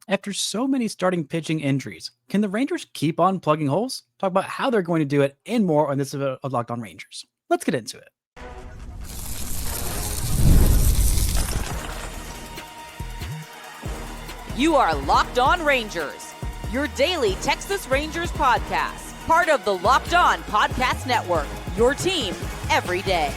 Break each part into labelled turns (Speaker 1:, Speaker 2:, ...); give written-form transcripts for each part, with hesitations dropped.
Speaker 1: After so many starting pitching injuries, can the Rangers keep on plugging holes? Talk about how they're going to do it and more on this of Locked On Rangers. Let's get into it.
Speaker 2: You are Locked On Rangers, your daily Texas Rangers podcast, part of the Locked On Podcast Network, your team every day.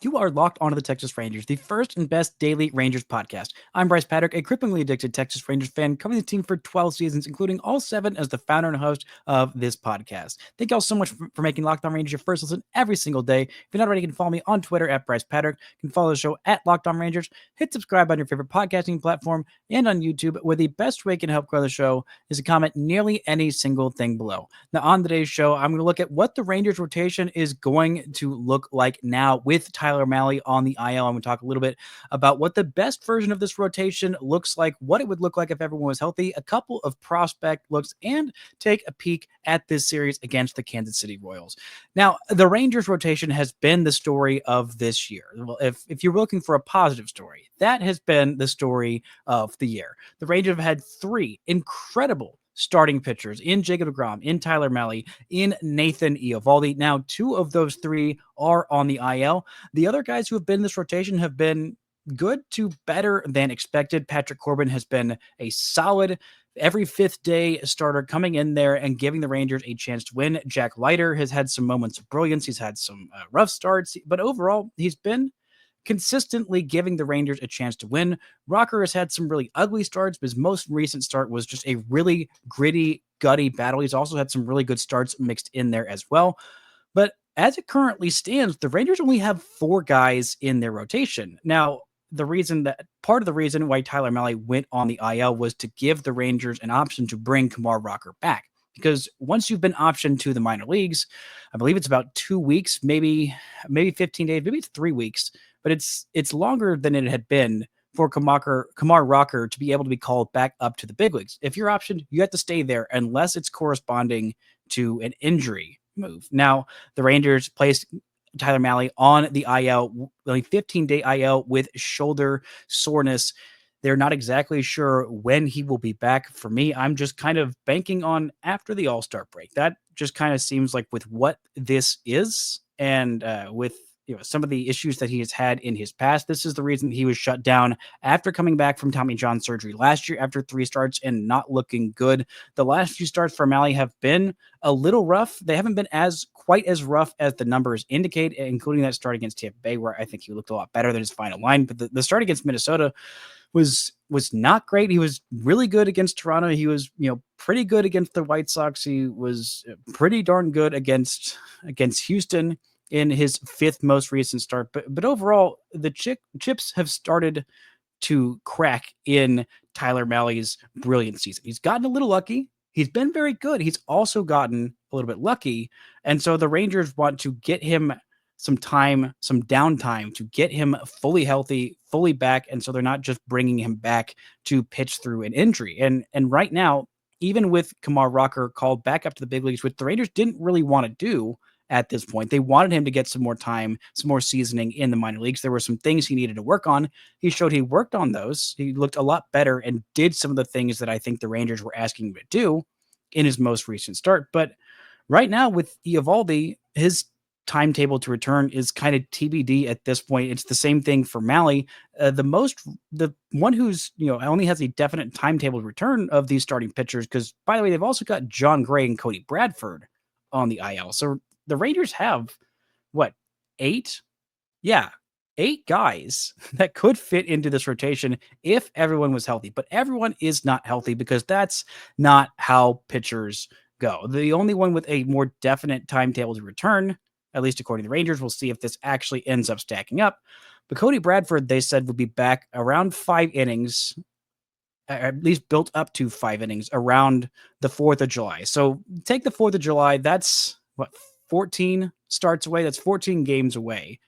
Speaker 1: You are locked onto the Texas Rangers, the first and best daily Rangers podcast. I'm Bryce Patrick, a cripplingly addicted Texas Rangers fan, covering the team for 12 seasons, including all 7 as the founder and host of this podcast. Thank y'all so much for making Locked On Rangers your first listen every single day. If you're not already, you can follow me on Twitter at Bryce Patrick. You can follow the show at Locked On Rangers. Hit subscribe on your favorite podcasting platform and on YouTube, where the best way you can help grow the show is to comment nearly any single thing below. Now, on today's show, I'm going to look at what the Rangers rotation is going to look like now with Tyler Mahle on the IL. I'm going to talk a little bit about what the best version of this rotation looks like, what it would look like if everyone was healthy, a couple of prospect looks, and take a peek at this series against the Kansas City Royals. Now, the Rangers rotation has been the story of this year. Well, if you're looking for a positive story, that has been the story of the year. The Rangers have had 3 incredible starting pitchers in Jacob deGrom, in Tyler Mahle, in Nathan Eovaldi. Now, 2 of those 3 are on the IL. The other guys who have been in this rotation have been good to better than expected. Patrick Corbin has been a solid every 5th day starter coming in there and giving the Rangers a chance to win. Jack Leiter has had some moments of brilliance. He's had some rough starts, but overall, he's been consistently giving the Rangers a chance to win. Rocker has had some really ugly starts, but his most recent start was just a really gritty, gutty battle. He's also had some really good starts mixed in there as well. But as it currently stands, the Rangers only have 4 guys in their rotation. Now, part of the reason why Tyler Mahle went on the IL was to give the Rangers an option to bring Kumar Rocker back. Because once you've been optioned to the minor leagues, I believe it's about 2 weeks, maybe 15 days, maybe it's 3 weeks, but it's longer than it had been for Kumar Rocker to be able to be called back up to the big leagues. If you're optioned, you have to stay there unless it's corresponding to an injury move. Now, the Rangers placed Tyler Mahle on the IL, like 15-day IL with shoulder soreness. They're not exactly sure when he will be back. For me, I'm just kind of banking on after the All-Star break. That just kind of seems like with what this is and with some of the issues that he has had in his past. This is the reason he was shut down after coming back from Tommy John surgery last year after 3 starts and not looking good. The last few starts for Mahle have been a little rough. They haven't been quite as rough as the numbers indicate, including that start against Tampa Bay, where I think he looked a lot better than his final line. But the start against Minnesota was not great. He was really good against Toronto. He was, pretty good against the White Sox. He was pretty darn good against Houston in his 5th most recent start. But overall, the chips have started to crack in Tyler Mahle's brilliant season. He's gotten a little lucky. He's been very good. He's also gotten a little bit lucky. And so the Rangers want to get him some time, some downtime to get him fully healthy, fully back. And so they're not just bringing him back to pitch through an injury. And right now, even with Kumar Rocker called back up to the big leagues, which the Rangers didn't really want to do at this point, they wanted him to get some more time, some more seasoning in the minor leagues. There were some things he needed to work on. He showed he worked on those. He looked a lot better and did some of the things that I think the Rangers were asking him to do in his most recent start. But right now with Eovaldi, his timetable to return is kind of TBD at this point. It's the same thing for Mahle. The one who's only has a definite timetable return of these starting pitchers, because by the way, they've also got Jon Gray and Cody Bradford on the IL. So the Rangers have what, 8? Yeah, 8 guys that could fit into this rotation if everyone was healthy. But everyone is not healthy because that's not how pitchers go. The only one with a more definite timetable to return, at least according to the Rangers, we'll see if this actually ends up stacking up. But Cody Bradford, they said, would be back around 5 innings, at least built up to 5 innings around the 4th of July. So take the 4th of July, that's 14 starts away. That's 14 games away.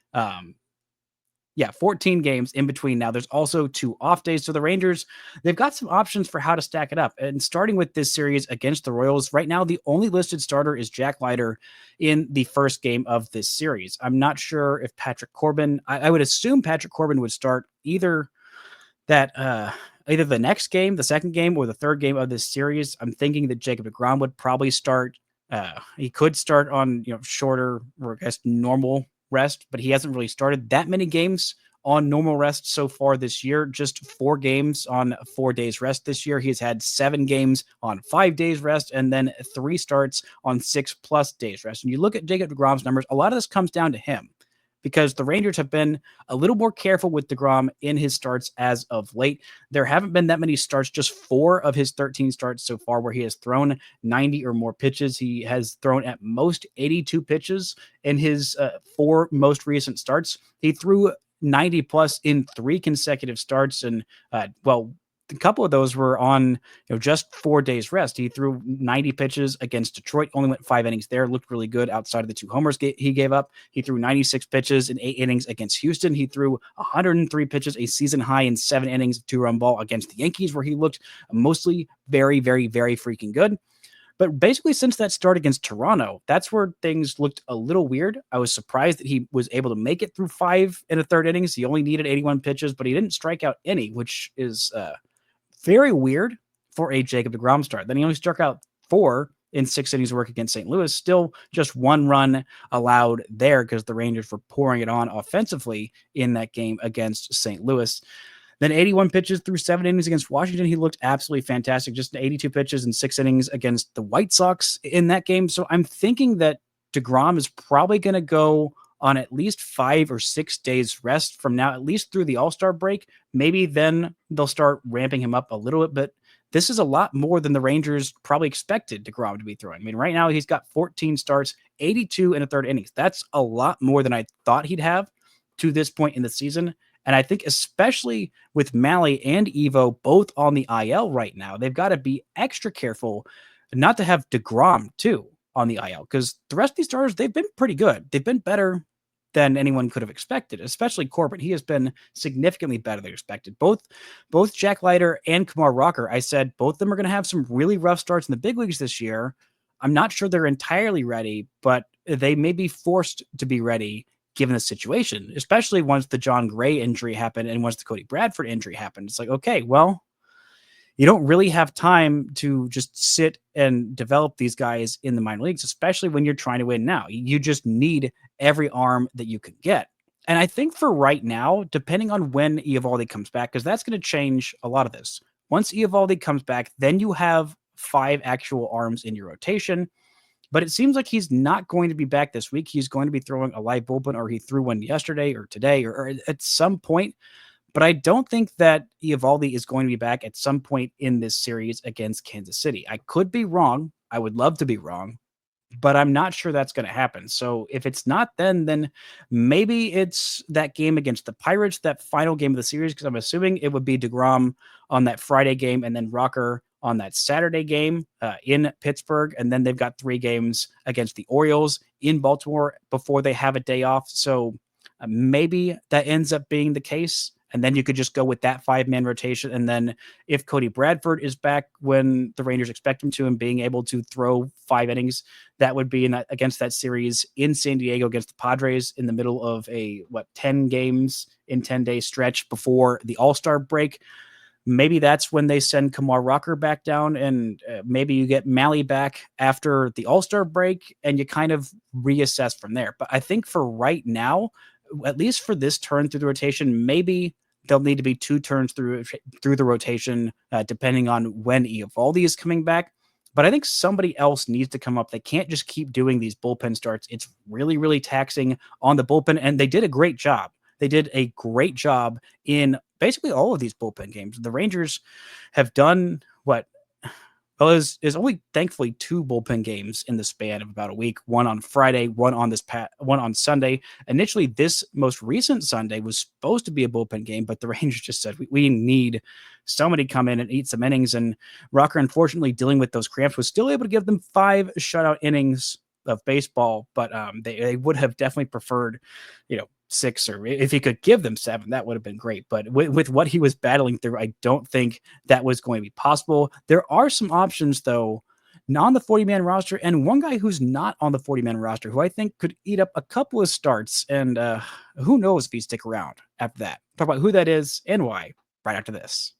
Speaker 1: 14 games in between. Now there's also 2 off days. So the Rangers, they've got some options for how to stack it up. And starting with this series against the Royals, right now, the only listed starter is Jack Leiter in the first game of this series. I'm not sure if Patrick Corbin, I would assume Patrick Corbin would start either that either the next game, the second game, or the third game of this series, I'm thinking that Jacob deGrom would probably start. He could start on shorter or I guess normal rest, but he hasn't really started that many games on normal rest so far this year. Just 4 games on 4 days rest this year. He's had 7 games on 5 days rest, and then 3 starts on 6+ days rest. And you look at Jacob deGrom's numbers, a lot of this comes down to him because the Rangers have been a little more careful with deGrom in his starts as of late. There haven't been that many starts, just 4 of his 13 starts so far where he has thrown 90 or more pitches. He has thrown at most 82 pitches in his 4 most recent starts. He threw 90 plus in 3 consecutive starts. And a couple of those were on just 4 days rest. He threw 90 pitches against Detroit, only went 5 innings there, looked really good outside of the 2 homers he gave up. He threw 96 pitches in 8 innings against Houston. He threw 103 pitches, a season high in 7 innings of 2-run ball against the Yankees, where he looked mostly very, very, very freaking good. But basically, since that start against Toronto, that's where things looked a little weird. I was surprised that he was able to make it through 5 and a third innings. He only needed 81 pitches, but he didn't strike out any, which is very weird for a Jacob deGrom start. Then he only struck out 4 in 6 innings work against St. Louis. Still just 1 run allowed there because the Rangers were pouring it on offensively in that game against St. Louis. Then 81 pitches through 7 innings against Washington. He looked absolutely fantastic. Just 82 pitches in 6 innings against the White Sox in that game. So I'm thinking that deGrom is probably going to go on at least 5 or 6 days rest from now, at least through the All-Star break. Maybe then they'll start ramping him up a little bit, but this is a lot more than the Rangers probably expected deGrom to be throwing. I mean, right now he's got 14 starts, 82 in a third innings. That's a lot more than I thought he'd have to this point in the season. And I think especially with Mahle and Evo both on the IL right now, they've got to be extra careful not to have deGrom too on the IL, because the rest of these starters, they've been pretty good. They've been better than anyone could have expected, especially Corbin. He has been significantly better than expected. Both Jack Leiter and Kumar Rocker, I said both of them are going to have some really rough starts in the big leagues this year. I'm not sure they're entirely ready, but they may be forced to be ready given the situation, especially once the Jon Gray injury happened and once the Cody Bradford injury happened. It's like, okay, well, you don't really have time to just sit and develop these guys in the minor leagues, especially when you're trying to win now. You just need every arm that you can get. And I think for right now, depending on when Eovaldi comes back, because that's going to change a lot of this. Once Eovaldi comes back, then you have 5 actual arms in your rotation. But it seems like he's not going to be back this week. He's going to be throwing a live bullpen, or he threw one yesterday or today or at some point. But I don't think that Eovaldi is going to be back at some point in this series against Kansas City. I could be wrong. I would love to be wrong, but I'm not sure that's going to happen. So if it's not then maybe it's that game against the Pirates, that final game of the series, because I'm assuming it would be deGrom on that Friday game and then Rocker on that Saturday game in Pittsburgh. And then they've got 3 games against the Orioles in Baltimore before they have a day off. So maybe that ends up being the case. And then you could just go with that 5-man rotation. And then if Cody Bradford is back when the Rangers expect him to and being able to throw 5 innings, that would be against that series in San Diego against the Padres in the middle of a 10 games in 10-day stretch before the All-Star break. Maybe that's when they send Kumar Rocker back down, and maybe you get Mahle back after the All-Star break and you kind of reassess from there. But I think for right now, at least for this turn through the rotation, maybe there'll need to be 2 turns through the rotation, depending on when Eovaldi is coming back. But I think somebody else needs to come up. They can't just keep doing these bullpen starts. It's really, really taxing on the bullpen, and they did a great job. They did a great job in basically all of these bullpen games. The Rangers have done what? Well, is only thankfully 2 bullpen games in the span of about a week. One on Friday, one on Sunday. Initially, this most recent Sunday was supposed to be a bullpen game, but the Rangers just said we need somebody come in and eat some innings. And Rocker, unfortunately, dealing with those cramps, was still able to give them 5 shutout innings of baseball, but they would have definitely preferred, 6, or if he could give them 7, that would have been great. But with what he was battling through, I don't think that was going to be possible. There are some options, though, not on the 40-man roster, and one guy who's not on the 40-man roster who I think could eat up a couple of starts, and who knows if he stick around after that. Talk about who that is and why right after this.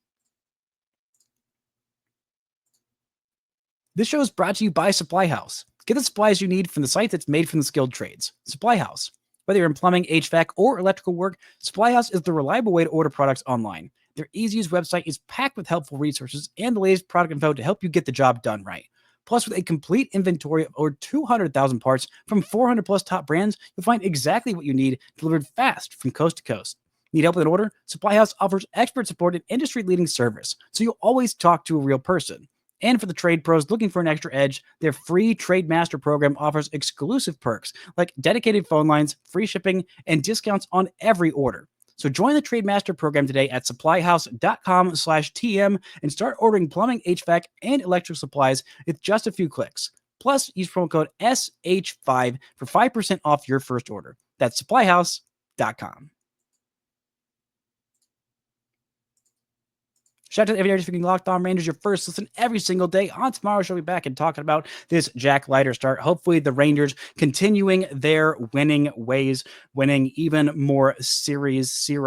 Speaker 1: This show is brought to you by Supply House. Get the supplies you need from the site that's made from the skilled trades. Supply House. Whether you're in plumbing, HVAC, or electrical work, Supply House is the reliable way to order products online. Their easy-use website is packed with helpful resources and the latest product info to help you get the job done right. Plus, with a complete inventory of over 200,000 parts from 400 plus top brands, you'll find exactly what you need delivered fast from coast to coast. Need help with an order? Supply House offers expert support and industry-leading service, so you'll always talk to a real person. And for the trade pros looking for an extra edge, their free Trade Master program offers exclusive perks like dedicated phone lines, free shipping, and discounts on every order. So join the Trade Master program today at supplyhouse.com/TM and start ordering plumbing, HVAC, and electrical supplies with just a few clicks. Plus, use promo code SH5 for 5% off your first order. That's supplyhouse.com. Shout out to everybody for getting Locked On Rangers, your first listen every single day. On tomorrow, she'll be back and talking about this Jack Leiter start. Hopefully, the Rangers continuing their winning ways, winning even more series in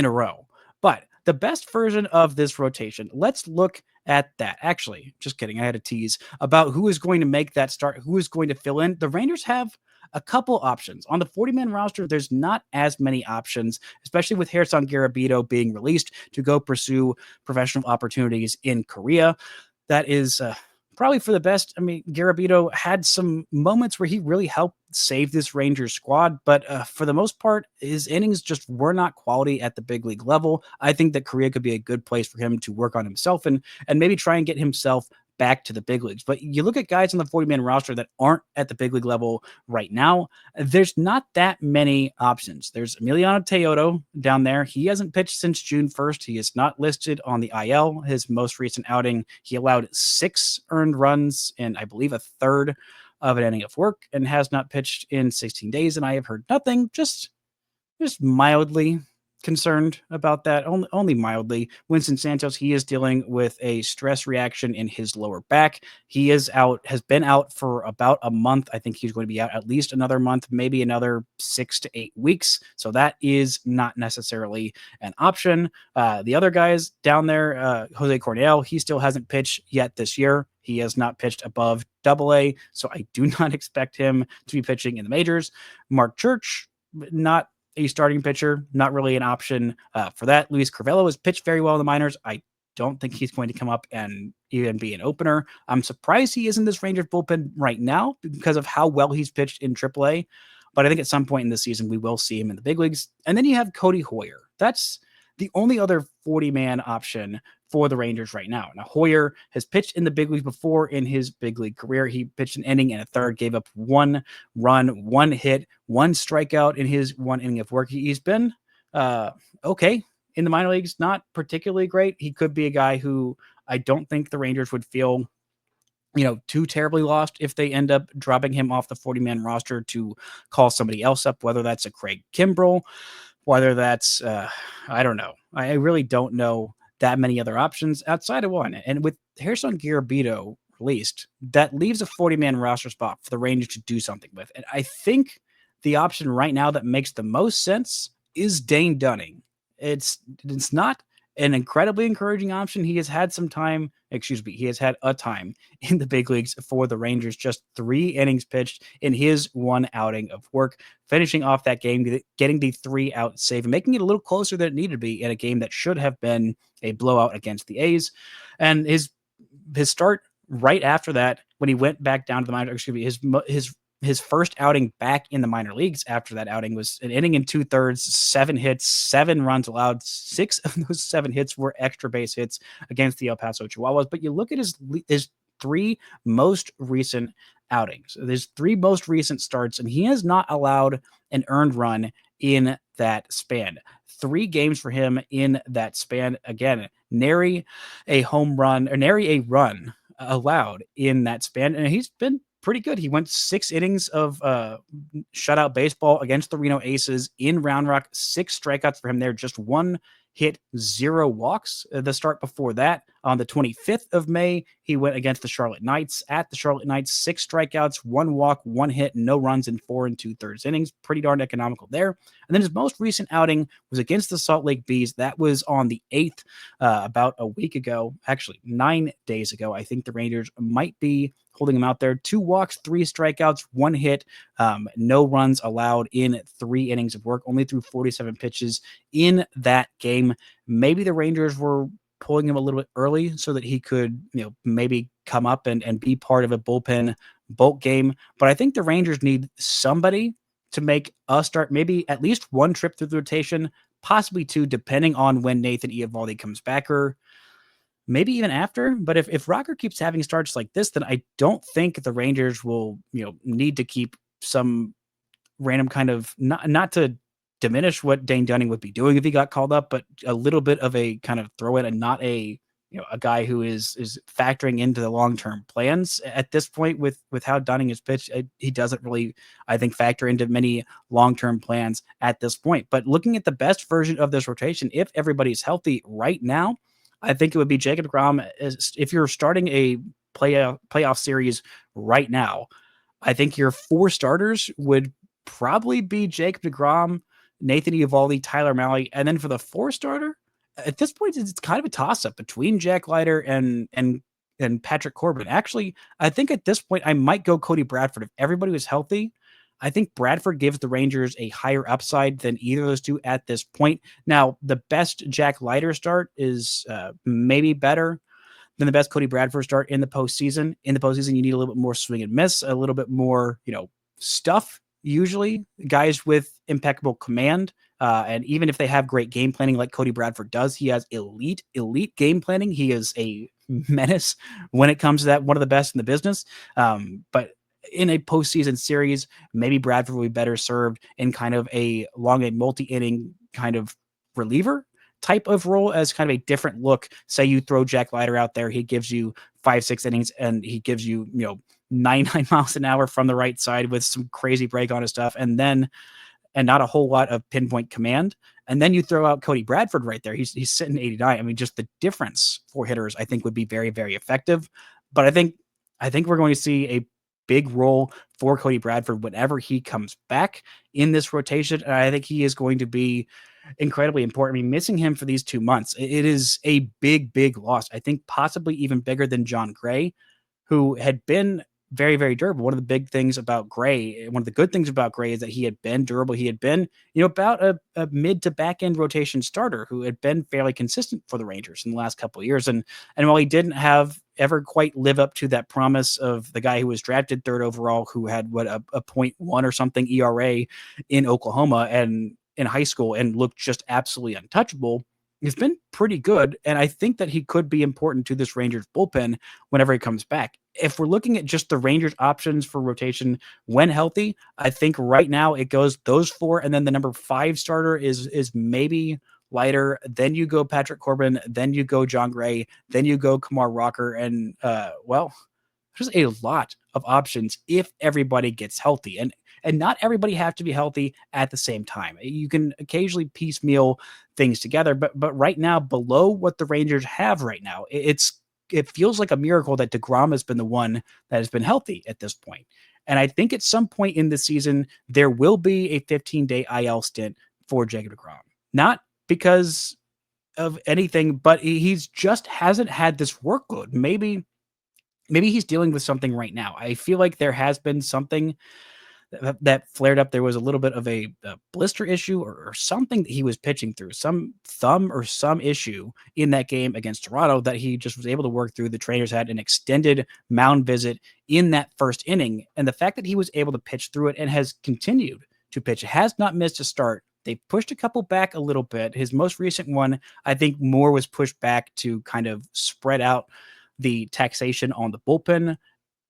Speaker 1: a row. But the best version of this rotation, let's look at that. Actually, just kidding. I had a tease about who is going to make that start, who is going to fill in. The Rangers have a couple options. On the 40-man roster, there's not as many options, especially with Gerson Garabito being released to go pursue professional opportunities in Korea. That is probably for the best. I mean, Garabito had some moments where he really helped save this Rangers squad, but for the most part, his innings just were not quality at the big league level. I think that Korea could be a good place for him to work on himself and maybe try and get himself back to the big leagues. But you look at guys on the 40-man roster that aren't at the big league level right now, there's not that many options. There's Emiliano Teodo down there. He hasn't pitched since June 1st. He is not listed on the IL. His most recent outing, he allowed 6 earned runs and I believe a third of an inning of work and has not pitched in 16 days. And I have heard nothing, just mildly concerned about that, only mildly. Winston Santos, he is dealing with a stress reaction in his lower back. He has been out for about a month. I think he's going to be out at least another month, maybe another 6 to 8 weeks. So that is not necessarily an option. The other guys down there, Jose Cornell, he still hasn't pitched yet this year. He has not pitched above AA, so I do not expect him to be pitching in the majors. Mark Church, not a starting pitcher, not really an option for that. Luis Carvalho has pitched very well in the minors. I don't think he's going to come up and even be an opener. I'm surprised he isn't this Rangers bullpen right now because of how well he's pitched in AAA. But I think at some point in the season, we will see him in the big leagues. And then you have Cody Hoyer. That's the only other 40-man option for the Rangers right now. Now, Hoyer has pitched in the big leagues before in his big league career. He pitched an inning and a third, gave up 1 run, 1 hit, 1 strikeout in his 1 inning of work. He's been okay in the minor leagues, not particularly great. He could be a guy who I don't think the Rangers would feel too terribly lost if they end up dropping him off the 40-man roster to call somebody else up, whether that's a Craig Kimbrell, whether that's, I don't know. I really don't know that many other options outside of one. And with Gerson Garabito released, that leaves a 40-man roster spot for the Rangers to do something with. And I think the option right now that makes the most sense is Dane Dunning. It's not an incredibly encouraging option. He has had he has had a time in the big leagues for the Rangers, just 3 innings pitched in his 1 outing of work, finishing off that game, getting the 3-out save and making it a little closer than it needed to be in a game that should have been a blowout against the A's. And his start right after that, when he went back down to the minor, his first outing back in the minor leagues after that outing was an inning and 2/3, 7 hits, 7 runs allowed. 6 of those 7 hits were extra base hits against the El Paso Chihuahuas. But you look at his 3 most recent outings, his 3 most recent starts, and he has not allowed an earned run in that span. 3 games for him in that span. Again, nary a run allowed in that span, and he's been pretty good. He went 6 innings of shutout baseball against the Reno Aces in Round Rock, 6 strikeouts for him there, just 1 hit 0 walks. The start before that, on the 25th of May, he went against the Charlotte Knights. At the Charlotte Knights, 6 strikeouts, 1 walk, 1 hit, no runs in 4 2/3 innings. Pretty darn economical there. And then his most recent outing was against the Salt Lake Bees. That was on the 8th, about a week ago, actually 9 days ago. I think the Rangers might be holding him out there. 2 walks, 3 strikeouts, 1 hit, no runs allowed in 3 innings of work, only threw 47 pitches in that game. Maybe the Rangers were pulling him a little bit early so that he could, maybe come up and be part of a bullpen bulk game. But I think the Rangers need somebody to make a start, maybe at least 1 trip through the rotation, possibly 2, depending on when Nathan Eovaldi comes back, or maybe even after. But if Rocker keeps having starts like this, then I don't think the Rangers will, need to keep some random kind of, not to diminish what Dane Dunning would be doing if he got called up, but a little bit of a kind of throw in, and not a, a guy who is factoring into the long-term plans at this point with how Dunning is pitched. He doesn't really, I think, factor into many long-term plans at this point. But looking at the best version of this rotation, if everybody's healthy right now, I think it would be Jacob deGrom. If you're starting a playoff series right now, I think your 4 starters would probably be Jacob deGrom, Nathan Eovaldi, Tyler Mahle, and then for the 4 starter, at this point, it's kind of a toss-up between Jack Leiter and Patrick Corbin. Actually, I think at this point, I might go Cody Bradford. If everybody was healthy, I think Bradford gives the Rangers a higher upside than either of those two at this point. Now, the best Jack Leiter start is maybe better than the best Cody Bradford start in the postseason. In the postseason, you need a little bit more swing and miss, a little bit more, stuff. Usually, guys with impeccable command, and even if they have great game planning like Cody Bradford does, he has elite game planning. He is a menace when it comes to that, one of the best in the business. But in a postseason series, maybe Bradford will be better served in kind of a multi-inning kind of reliever type of role, as kind of a different look. Say you throw Jack Leiter out there, he gives you 5-6 innings, and he gives you, 99 miles an hour from the right side with some crazy break on his stuff, and not a whole lot of pinpoint command. And then you throw out Cody Bradford right there. He's sitting 89. I mean, just the difference for hitters, I think, would be very, very effective. But I think we're going to see a big role for Cody Bradford whenever he comes back in this rotation. And I think he is going to be incredibly important. I mean, missing him for these 2 months, it is a big, big loss. I think possibly even bigger than Jon Gray, who had been very, very durable. One of the good things about Gray is that he had been durable. He had been, about a mid to back end rotation starter who had been fairly consistent for the Rangers in the last couple of years. And while he didn't have ever quite live up to that promise of the guy who was drafted 3rd overall, who had a .1 or something ERA in Oklahoma and in high school and looked just absolutely untouchable, he's been pretty good. And I think that he could be important to this Rangers bullpen whenever he comes back. If we're looking at just the Rangers options for rotation when healthy, I think right now it goes those 4. And then the number 5 starter is maybe Leiter. Then you go Patrick Corbin. Then you go Jon Gray. Then you go Kumar Rocker. And there's a lot of options if everybody gets healthy. And not everybody have to be healthy at the same time. You can occasionally piecemeal things together, but right now, below what the Rangers have right now, it feels like a miracle that deGrom has been the one that has been healthy at this point. And I think at some point in the season, there will be a 15-day IL stint for Jacob deGrom. Not because of anything, but he's just hasn't had this workload. Maybe he's dealing with something right now. I feel like there has been something that flared up. There was a little bit of a blister issue or something that he was pitching through, some thumb or some issue in that game against Toronto that he just was able to work through. The trainers had an extended mound visit in that first inning. And the fact that he was able to pitch through it and has continued to pitch, has not missed a start. They pushed a couple back a little bit. His most recent one, I think more was pushed back to kind of spread out the taxation on the bullpen.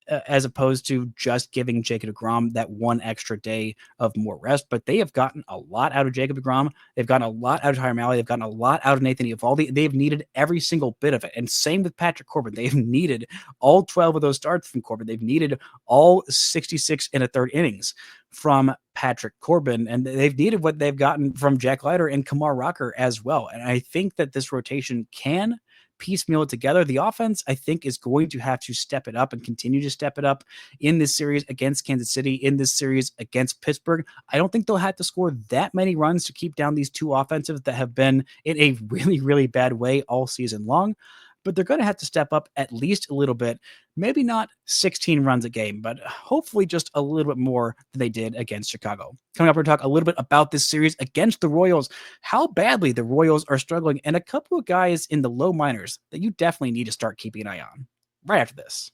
Speaker 1: as opposed to just giving Jacob deGrom that one extra day of more rest. But they have gotten a lot out of Jacob deGrom. They've gotten a lot out of Tyler Mahle. They've gotten a lot out of Nathan Eovaldi. They've needed every single bit of it. And same with Patrick Corbin. They've needed all 12 of those starts from Corbin. They've needed all 66 and a third innings from Patrick Corbin, and they've needed what they've gotten from Jack Leiter and Kumar Rocker as well. And I think that this rotation can piecemeal it together. The offense, I think, is going to have to step it up and continue to step it up in this series against Kansas City, in this series against Pittsburgh. I don't think they'll have to score that many runs to keep down these two offensives that have been in a really, really bad way all season long. But they're going to have to step up at least a little bit. Maybe not 16 runs a game, but hopefully just a little bit more than they did against Chicago. Coming up, we're going to talk a little bit about this series against the Royals, how badly the Royals are struggling, and a couple of guys in the low minors that you definitely need to start keeping an eye on right after this.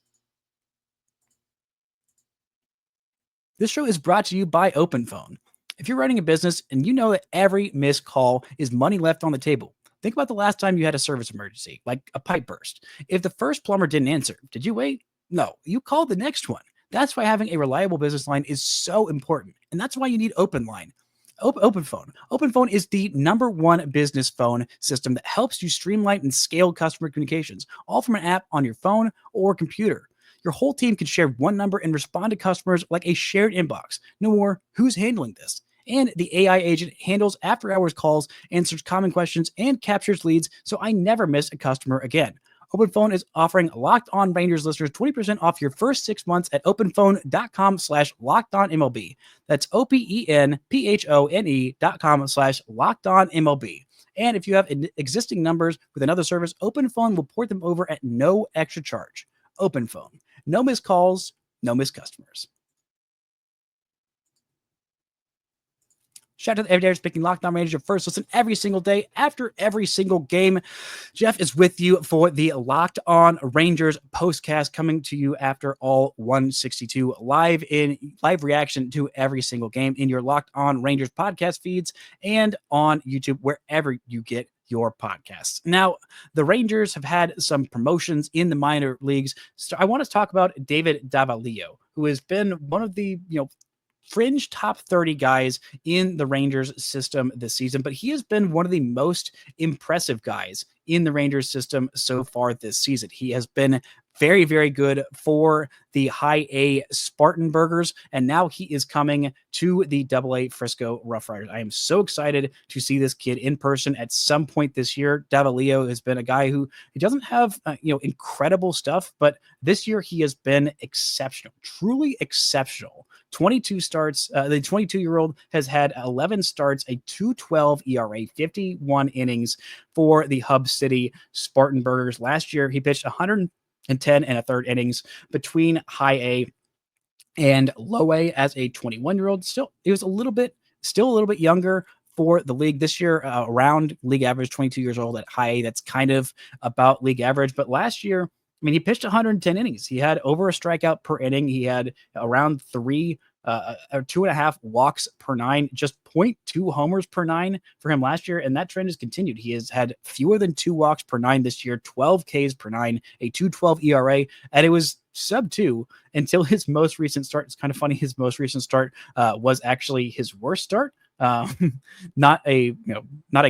Speaker 1: This show is brought to you by OpenPhone. If you're running a business and you know that every missed call is money left on the table, think about the last time you had a service emergency, like a pipe burst. If the first plumber didn't answer, did you wait? No, you called the next one. That's why having a reliable business line is so important. And that's why you need OpenLine. OpenPhone. OpenPhone is the #1 business phone system that helps you streamline and scale customer communications, all from an app on your phone or computer. Your whole team can share one number and respond to customers like a shared inbox. No more, who's handling this? And the AI agent handles after-hours calls, answers common questions, and captures leads, so I never miss a customer again. OpenPhone is offering Locked On Rangers listeners 20% off your first 6 months at openphone.com/lockedonmlb. That's openphone.com/lockedonmlb. And if you have existing numbers with another service, OpenPhone will port them over at no extra charge. OpenPhone. No missed calls, no missed customers. Shout out to the everydayers picking Locked On Rangers your first listen every single day after every single game. Jeff is with you for the Locked On Rangers postcast, coming to you after all 162 live reaction to every single game in your Locked On Rangers podcast feeds and on YouTube, wherever you get your podcasts. Now, the Rangers have had some promotions in the minor leagues. So I want to talk about David Davalillo, who has been one of the, fringe top 30 guys in the Rangers system this season, but he has been one of the most impressive guys in the Rangers system so far this season. He has been very, very good for the high A Spartanburgers, and now he is coming to the Double A Frisco Rough Riders. I am so excited to see this kid in person at some point this year. Davalillo has been a guy who he doesn't have incredible stuff, but this year he has been exceptional, truly exceptional. 22 starts. The 22-year-old has had 11 starts, a 2.12 ERA, 51 innings for the Hub City Spartanburgers. Last year, he pitched 110 and a third innings between high A and low A as a 21-year-old. Still, he was a little bit younger for the league this year, around league average, 22 years old at high A. That's kind of about league average. But last year, he pitched 110 innings. He had over a strikeout per inning. He had around 3 or 2.5 walks per 9, just 0.2 homers per 9 for him last year. And that trend has continued. He has had fewer than 2 walks per 9 this year, 12 Ks per 9, a 2.12 ERA. And it was sub 2 until his most recent start. It's kind of funny. His most recent start was actually his worst start. Not a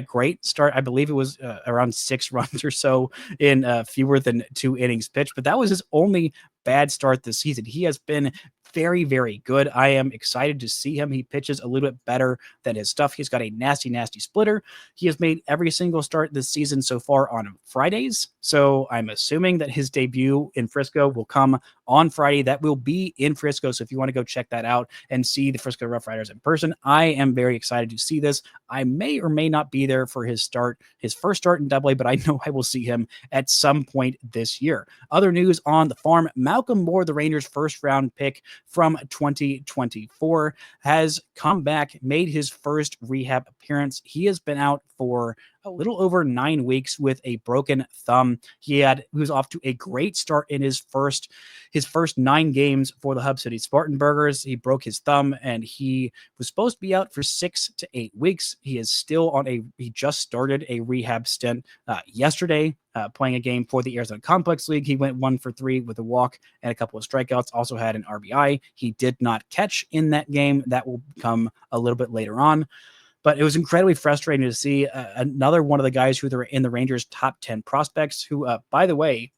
Speaker 1: great start. I believe it was around 6 runs or so in fewer than 2 innings pitched, but that was his only bad start this season. He has been very, very good. I am excited to see him. He pitches a little bit better than his stuff. He's got a nasty, nasty splitter. He has made every single start this season so far on Fridays. So I'm assuming that his debut in Frisco will come on Friday. That will be in Frisco. So if you want to go check that out and see the Frisco Rough Riders in person, I am very excited to see this. I may or may not be there for his first start in Double A, but I know I will see him at some point this year. Other news on the farm: Malcolm Moore, the Rangers' first-round pick from 2024, has come back, made his first rehab appearance. He has been out for a little over 9 weeks with a broken thumb. He was off to a great start in his first 9 games for the Hub City Spartanburgers. He broke his thumb and he was supposed to be out for 6 to 8 weeks. He just started a rehab stint yesterday, playing a game for the Arizona Complex League. He went 1 for 3 with a walk and a couple of strikeouts, also had an RBI. He did not catch in that game. That will come a little bit later on. But it was incredibly frustrating to see another one of the guys who are in the Rangers' top 10 prospects, who, by the way,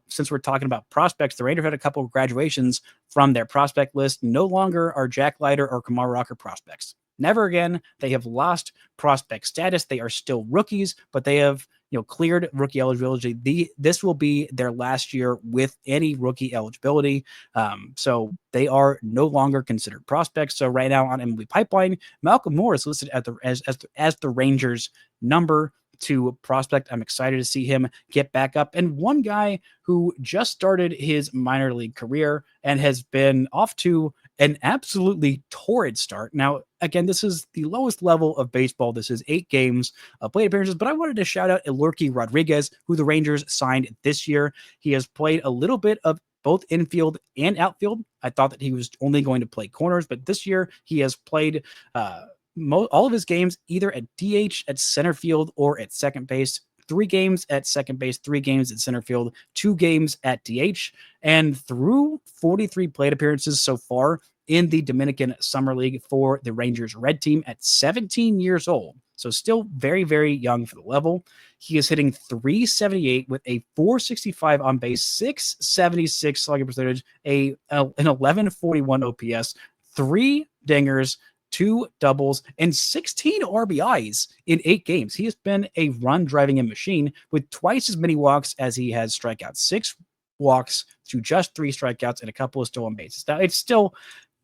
Speaker 1: since we're talking about prospects, the Rangers had a couple of graduations from their prospect list. No longer are Jack Leiter or Kumar Rocker prospects. Never again. They have lost prospect status. They are still rookies, but they have cleared rookie eligibility. This will be their last year with any rookie eligibility. So they are no longer considered prospects. So right now on MLB Pipeline, Malcolm Moore is listed as the Rangers' number 2 prospect. I'm excited to see him get back up. And one guy who just started his minor league career and has been off to an absolutely torrid start. Now, again, this is the lowest level of baseball. This is 8 games of plate appearances, but I wanted to shout out Eloy Rodriguez, who the Rangers signed this year. He has played a little bit of both infield and outfield. I thought that he was only going to play corners, but this year he has played all of his games either at DH, at center field, or at second base. 3 games at second base, 3 games at center field, 2 games at DH, and through 43 plate appearances so far in the Dominican Summer League for the Rangers Red Team at 17 years old. So still very, very young for the level. He is hitting .378 with a .465 on base, .676 slugging percentage, an .1141 OPS, 3 dingers, 2 doubles, and 16 RBIs in 8 games. He has been a run-driving machine with twice as many walks as he has strikeouts. 6 walks to just 3 strikeouts and a couple of stolen bases. Now, it's still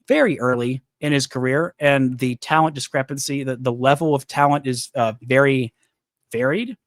Speaker 1: very early in his career, and the talent discrepancy, the level of talent is very varied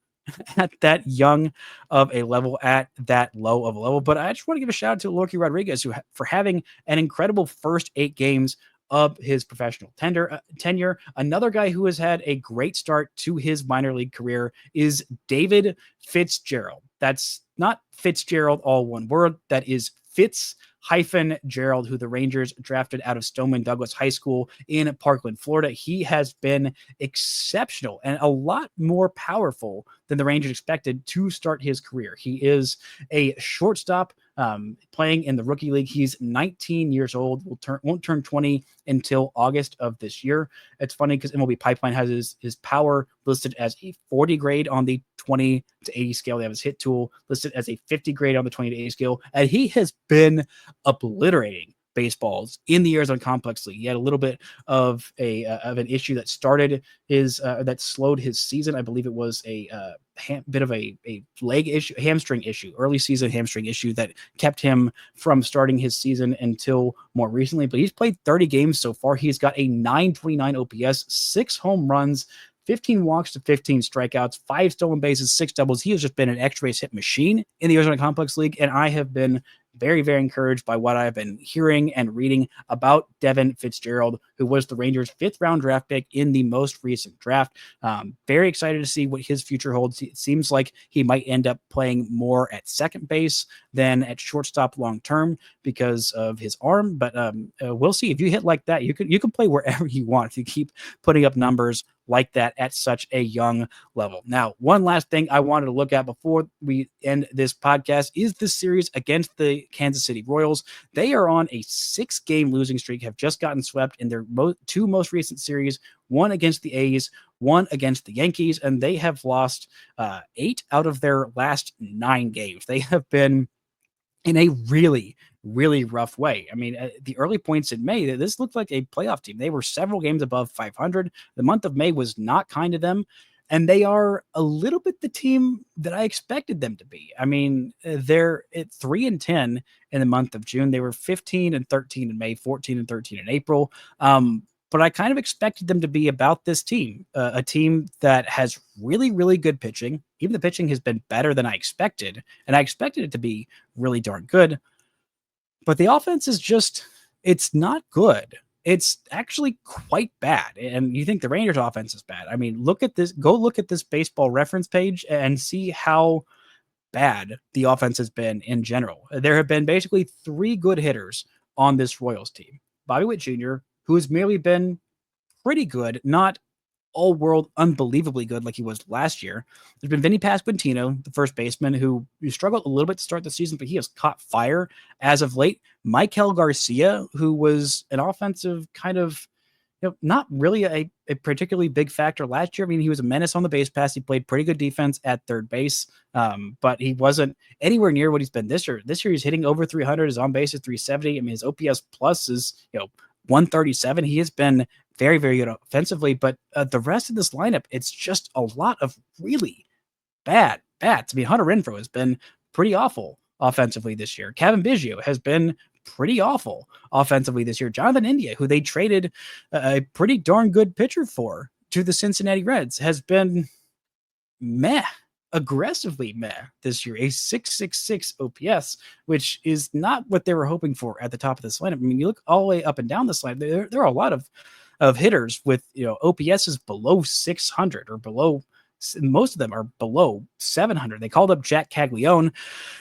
Speaker 1: at that young of a level, at that low of a level. But I just want to give a shout out to Eloy Rodriguez for having an incredible first 8 games of his professional tenure. Another guy who has had a great start to his minor league career is David Fitzgerald. That's not Fitzgerald, all one word. That is Fitz-Gerald, who the Rangers drafted out of Stoneman Douglas High School in Parkland, Florida. He has been exceptional and a lot more powerful than the Rangers expected to start his career. He is a shortstop playing in the rookie league. He's 19 years old, won't turn 20 until August of this year. It's funny because MLB Pipeline has his power listed as a 40 grade on the 20 to 80 scale. They have his hit tool listed as a 50 grade on the 20 to 80 scale, and he has been obliterating baseballs in the Arizona Complex League. He had a little bit of an issue that started that slowed his season. I believe it was a bit of a leg issue, hamstring issue, early season hamstring issue that kept him from starting his season until more recently. But he's played 30 games so far. He's got a .929 OPS, 6 home runs, 15 walks to 15 strikeouts, 5 stolen bases, 6 doubles. He has just been an extra base hit machine in the Arizona Complex League, and I have been very, very encouraged by what I've been hearing and reading about Devin Fitzgerald, who was the Rangers' 5th round draft pick in the most recent draft. Very excited to see what his future holds. It seems like he might end up playing more at second base than at shortstop long term because of his arm. But we'll see. If you hit like that, you can play wherever you want if you keep putting up numbers like that at such a young level. Now, one last thing I wanted to look at before we end this podcast is the series against the Kansas City Royals. They are on a 6-game losing streak, have just gotten swept in their 2 most recent series, one against the A's, one against the Yankees, and they have lost 8 out of their last 9 games. They have been in a really, really rough way. I mean, the early points in May, this looked like a playoff team. They were several games above 500. The month of May was not kind to them, and they are a little bit the team that I expected them to be. I mean, they're at 3-10 in the month of June. They were 15-13 in May, 14-13 in April. But I kind of expected them to be about this team, a team that has really, really good pitching. Even the pitching has been better than I expected, and I expected it to be really darn good. But the offense is just, it's not good. it's actually quite bad. And you think the Rangers offense is bad. I mean, look at this, go look at this baseball reference page and see how bad the offense has been in general. There have been basically 3 good hitters on this Royals team. Bobby Witt Jr., who has merely been pretty good, not all world unbelievably good like he was last year. There's been Vinny Pasquantino, the first baseman, who struggled a little bit to start the season, but he has caught fire as of late. Michael Garcia, who was an offensive kind of, not really a particularly big factor last year. I mean, he was a menace on the base pass. He played pretty good defense at third base, but he wasn't anywhere near what he's been this year. This year, he's hitting over 300. His on base is 370. I mean, his OPS plus is 137. He has been very, very good offensively, but the rest of this lineup, it's just a lot of really bad bats. I mean, Hunter Renfroe has been pretty awful offensively this year. Kevin Biggio has been pretty awful offensively this year. Jonathan India, who they traded a pretty darn good pitcher for to the Cincinnati Reds, has been meh, aggressively meh this year. A 666 OPS, which is not what they were hoping for at the top of this lineup. I mean, you look all the way up and down this line, there are a lot of hitters with OPS is below 600 or below. Most of them are below 700. They called up Jack Caglione,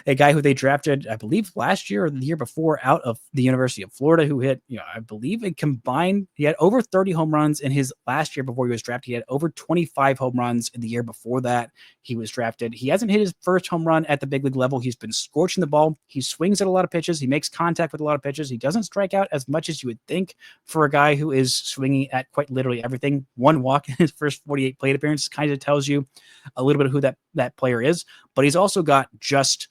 Speaker 1: a guy who they drafted, I believe, last year or the year before out of the University of Florida, who hit, I believe a combined, he had over 30 home runs in his last year before he was drafted. He had over 25 home runs in the year before that he was drafted. He hasn't hit his first home run at the big league level. He's been scorching the ball. He swings at a lot of pitches. He makes contact with a lot of pitches. He doesn't strike out as much as you would think for a guy who is swinging at quite literally everything. 1 walk in his first 48 plate appearances kind of tells you a little bit of who that player is, but he's also got just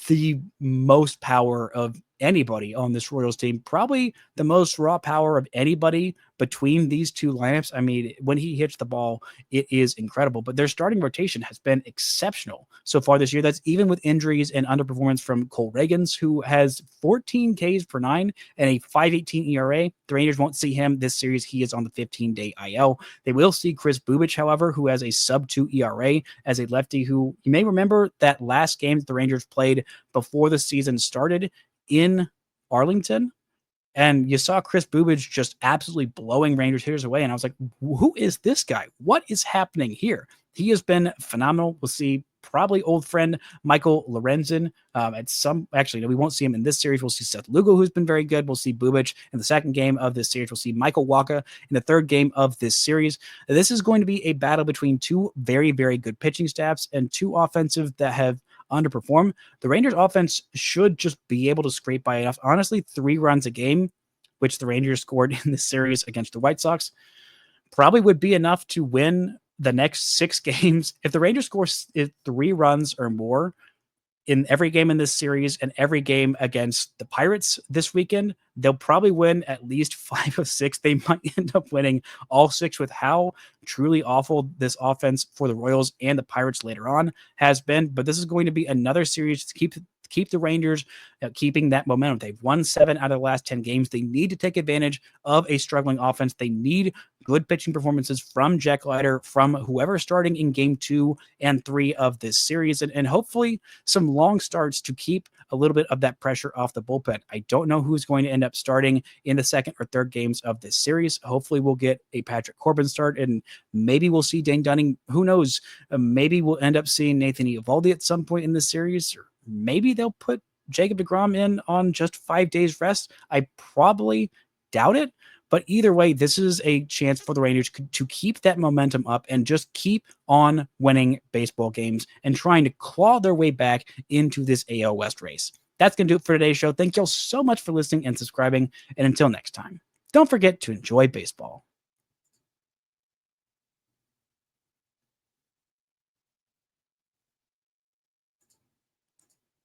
Speaker 1: the most power of anybody on this Royals team, probably the most raw power of anybody between these two lineups. I mean, when he hits the ball, it is incredible, but their starting rotation has been exceptional so far this year. That's even with injuries and underperformance from Cole Reagans, who has 14 Ks per 9 and a 5.18 ERA. The Rangers won't see him this series. He is on the 15-day IL. They will see Chris Bubich, however, who has a sub-2 ERA as a lefty, who you may remember that last game that the Rangers played before the season started in Arlington, and you saw Chris Bubich just absolutely blowing Rangers hitters away. And I was like, who is this guy? What is happening here? He has been phenomenal. We'll see probably old friend Michael Lorenzen we won't see him in this series. We'll see Seth Lugo, who's been very good. We'll see Bubich in the second game of this series. We'll see Michael Wacha in the third game of this series. This is going to be a battle between 2 very, very good pitching staffs and 2 offensive that have underperform. The Rangers offense should just be able to scrape by enough. Honestly, 3 runs a game, which the Rangers scored in this series against the White Sox, probably would be enough to win the next 6 games. If the Rangers score 3 runs or more in every game in this series and every game against the Pirates this weekend, they'll probably win at least 5 of 6. They might end up winning all 6 with how truly awful this offense for the Royals and the Pirates later on has been. But this is going to be another series to keep the Rangers keeping that momentum. They've won 7 out of the last 10 games. They need to take advantage of a struggling offense. They need good pitching performances from Jack Leiter, from whoever starting in game 2 and 3 of this series, and hopefully some long starts to keep a little bit of that pressure off the bullpen. I don't know who's going to end up starting in the second or third games of this series. Hopefully we'll get a Patrick Corbin start, and maybe we'll see Dane Dunning. Who knows? Maybe we'll end up seeing Nathan Eovaldi at some point in this series, or maybe they'll put Jacob deGrom in on just 5 days rest. I probably doubt it, but either way, this is a chance for the Rangers to keep that momentum up and just keep on winning baseball games and trying to claw their way back into this AL West race. That's going to do it for today's show. Thank you all so much for listening and subscribing, and until next time, don't forget to enjoy baseball.